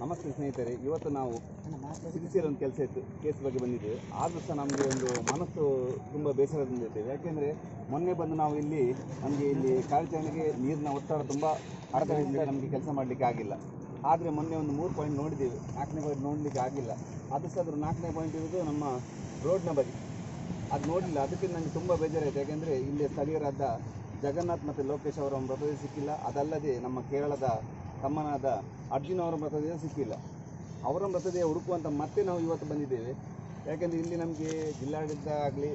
ನಮಸ್ತೆ ಸ್ನೇಹಿತರೆ, ಇವತ್ತು ನಾವು ಸಿರಿಸಿಯಲ್ಲಿ ಒಂದು ಕೆಲಸ ಇತ್ತು, ಕೇಸ್ ಬಗ್ಗೆ ಬಂದಿದ್ದೇವೆ. ಆದರೂ ಸಹ ನಮಗೆ ಒಂದು ಮನಸ್ಸು ತುಂಬ ಬೇಸರದಿಂದಿದ್ದೇವೆ. ಯಾಕೆಂದರೆ ಮೊನ್ನೆ ಬಂದು ನಾವು ನಮಗೆ ಇಲ್ಲಿ ಕಾರ್ಯಾಚರಣೆಗೆ ನೀರಿನ ಒತ್ತಡ ತುಂಬ ಅಡತಡೆಯಿಂದ ನಮಗೆ ಕೆಲಸ ಮಾಡಲಿಕ್ಕೆ ಆಗಿಲ್ಲ. ಆದರೆ ಮೊನ್ನೆ ಒಂದು 3 ಪಾಯಿಂಟ್ ನೋಡಿದ್ದೇವೆ, 4ನೇ ಪಾಯಿಂಟ್ ನೋಡಲಿಕ್ಕೆ ಆಗಿಲ್ಲ. ಅದು ಸಹ ಅದ್ರ 4ನೇ ಪಾಯಿಂಟ್ ಇರೋದು ನಮ್ಮ ರೋಡ್ನ ಬದಿ, ಅದು ನೋಡಲಿಲ್ಲ. ಅದಕ್ಕೆ ನನಗೆ ತುಂಬ ಬೇಜಾರಾಯಿತು. ಯಾಕೆಂದರೆ ಇಲ್ಲಿ ಸ್ಥಳೀಯರಾದ ಜಗನ್ನಾಥ್ ಮತ್ತು ಲೋಕೇಶ್ ಅವರ ಮೃತದೇಹ ಸಿಕ್ಕಿಲ್ಲ. ಅದಲ್ಲದೆ ನಮ್ಮ ಕೇರಳದ ತಮ್ಮನಾದ ಅರ್ಜುನ್ ಅವರ ಮೃತದೇಹ ಸಿಕ್ಕಿಲ್ಲ. ಅವರ ಮೃತದೇಹ ಹುಡುಕುವಂತ ಮತ್ತೆ ನಾವು ಇವತ್ತು ಬಂದಿದ್ದೇವೆ. ಯಾಕೆಂದರೆ ಇಲ್ಲಿ ನಮಗೆ ಜಿಲ್ಲಾಡಳಿತ ಆಗಲಿ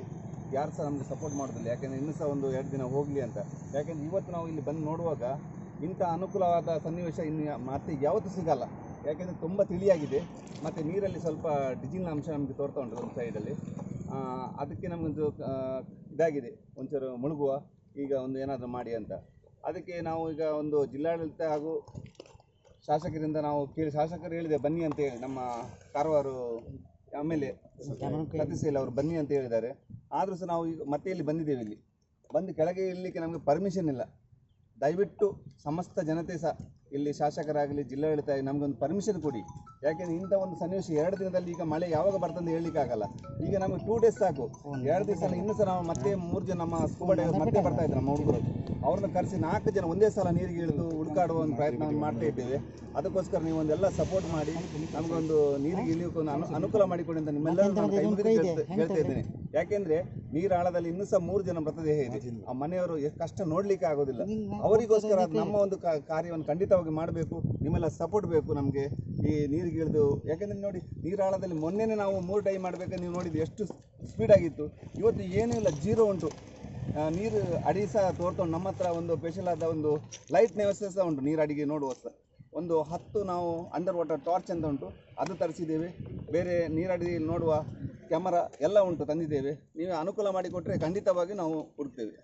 ಯಾರು ಸಹ ನಮಗೆ ಸಪೋರ್ಟ್ ಮಾಡೋದಿಲ್ಲ. ಯಾಕೆಂದರೆ ಇನ್ನೂ ಸಹ ಒಂದು 2 ದಿನ ಹೋಗಲಿ ಅಂತ. ಯಾಕೆಂದರೆ ಇವತ್ತು ನಾವು ಇಲ್ಲಿ ಬಂದು ನೋಡುವಾಗ ಇಂಥ ಅನುಕೂಲವಾದ ಸನ್ನಿವೇಶ ಇನ್ನು ಮತ್ತೆ ಯಾವತ್ತೂ ಸಿಗಲ್ಲ. ಯಾಕೆಂದರೆ ತುಂಬ ತಿಳಿಯಾಗಿದೆ ಮತ್ತು ನೀರಲ್ಲಿ ಸ್ವಲ್ಪ ಡಿಜಿಲ್ ಅಂಶ ನಮಗೆ ತೋರ್ತಾ ಉಂಟು ಒಂದು ಸೈಡಲ್ಲಿ. ಅದಕ್ಕೆ ನಮಗೊಂದು ಇದಾಗಿದೆ, ಒಂಚೂರು ಮುಳುಗುವ, ಈಗ ಒಂದು ಏನಾದರೂ ಮಾಡಿ ಅಂತ. ಅದಕ್ಕೆ ನಾವು ಈಗ ಒಂದು ಜಿಲ್ಲಾಡಳಿತ ಹಾಗೂ ಶಾಸಕರಿಂದ ನಾವು ಶಾಸಕರು ಹೇಳಿದೆ ಬನ್ನಿ ಅಂತ ಹೇಳಿ, ನಮ್ಮ ಕಾರವಾರ ಆಮೇಲೆ ಸತೀಶ್ ಅವರು ಬನ್ನಿ ಅಂತ ಹೇಳಿದ್ದಾರೆ. ಆದರೂ ಸಹ ನಾವು ಈಗ ಮತ್ತೆ ಇಲ್ಲಿ ಬಂದಿದ್ದೇವೆ. ಇಲ್ಲಿ ಬಂದು ಕೆಳಗೆ ಇರಲಿಕ್ಕೆ ನಮಗೆ ಪರ್ಮಿಷನ್ ಇಲ್ಲ. ದಯವಿಟ್ಟು ಸಮಸ್ತ ಜನತೆ ಸಹ ಇಲ್ಲಿ ಶಾಸಕರಾಗಲಿ ಜಿಲ್ಲಾಡಳಿತ ನಮಗೊಂದು ಪರ್ಮಿಷನ್ ಕೊಡಿ. ಯಾಕೆಂದರೆ ಇಂಥ ಒಂದು ಸನ್ನಿವೇಶ 2 ದಿನದಲ್ಲಿ, ಈಗ ಮಳೆ ಯಾವಾಗ ಬರ್ತಂತ ಹೇಳಲಿಕ್ಕಾಗಲ್ಲ. ಈಗ ನಮಗೆ 2 ಡೇಸ್ ಸಾಕು, 2 ದಿವಸ ಇನ್ನೂ ಸಹ ನಾವು ಮತ್ತೆ 3 ಜನ ನಮ್ಮ ಸ್ಕೂಬಾ ಡೈವರ್ ಮತ್ತೆ ಬರ್ತಾ ಇದ್ರು ನಮ್ಮ ಹುಡುಗರು. ಅವ್ರನ್ನ ಕರೆಸಿ 4 ಜನ ಒಂದೇ ಸಲ ನೀರಿಗೆ ಇಳಿದು ಹುಡುಕಾಡುವ ಒಂದು ಪ್ರಯತ್ನ ಮಾಡ್ತಾ ಇದ್ದೇವೆ. ಅದಕ್ಕೋಸ್ಕರ ನೀವು ಒಂದೆಲ್ಲ ಸಪೋರ್ಟ್ ಮಾಡಿ ನಮಗೊಂದು ನೀರಿಗೆ ಇಳಿಯೋಕೆ ಒಂದು ಅನುಕೂಲ ಮಾಡಿಕೊಡಿ ಅಂತ ನಿಮ್ಮೆಲ್ಲರೂ ನಾನು ಕೈ ಮುಗಿದು ಹೇಳ್ತಾ ಇದ್ದೇನೆ. ಯಾಕೆಂದರೆ ನೀರಾಳದಲ್ಲಿ ಇನ್ನೂ ಸಹ 3 ಜನ ಮೃತದೇಹ ಇದೆ. ಆ ಮನೆಯವರು ಕಷ್ಟ ನೋಡಲಿಕ್ಕೆ ಆಗೋದಿಲ್ಲ. ಅವರಿಗೋಸ್ಕರ ನಮ್ಮ ಒಂದು ಕಾರ್ಯವನ್ನು ಖಂಡಿತವಾಗಿ ಮಾಡಬೇಕು. ನಿಮ್ಮೆಲ್ಲ ಸಪೋರ್ಟ್ ಬೇಕು ನಮಗೆ ಈ ನೀರಿಗೆ ಇಳಿದು. ಯಾಕೆಂದರೆ ನೋಡಿ, ನೀರಾಳದಲ್ಲಿ ಮೊನ್ನೆನೇ ನಾವು 3 ಟೈಮ್ ಮಾಡಬೇಕಂದ್ರೆ ನೀವು ನೋಡಿದ್ದು ಎಷ್ಟು ಸ್ಪೀಡಾಗಿತ್ತು. ಇವತ್ತು ಏನೂ ಇಲ್ಲ, 0 ಉಂಟು. ನೀರು ಅಡಿ ಸಹ ತೋರ್ತುಂಟು. ನಮ್ಮ ಹತ್ರ ಒಂದು ಸ್ಪೆಷಲ್ ಆದ ಒಂದು ಲೈಟ್ನ ವ್ಯವಸ್ಥೆ ಸಹ ಉಂಟು. ನೀರು ಅಡಿಗೆ ನೋಡುವ ಒಂದು 10 ನಾವು ಅಂಡರ್ ವಾಟರ್ ಟಾರ್ಚ್ ಅಂತ ಉಂಟು, ಅದು ತರಿಸಿದ್ದೇವೆ. ಬೇರೆ ನೀರಡಿ ನೋಡುವ ಕ್ಯಾಮರಾ ಎಲ್ಲ ಉಂಟು, ತಂದಿದ್ದೇವೆ. ನೀವು ಅನುಕೂಲ ಮಾಡಿಕೊಟ್ರೆ ಖಂಡಿತವಾಗಿ ನಾವು ಹುಡುಕ್ತೇವೆ.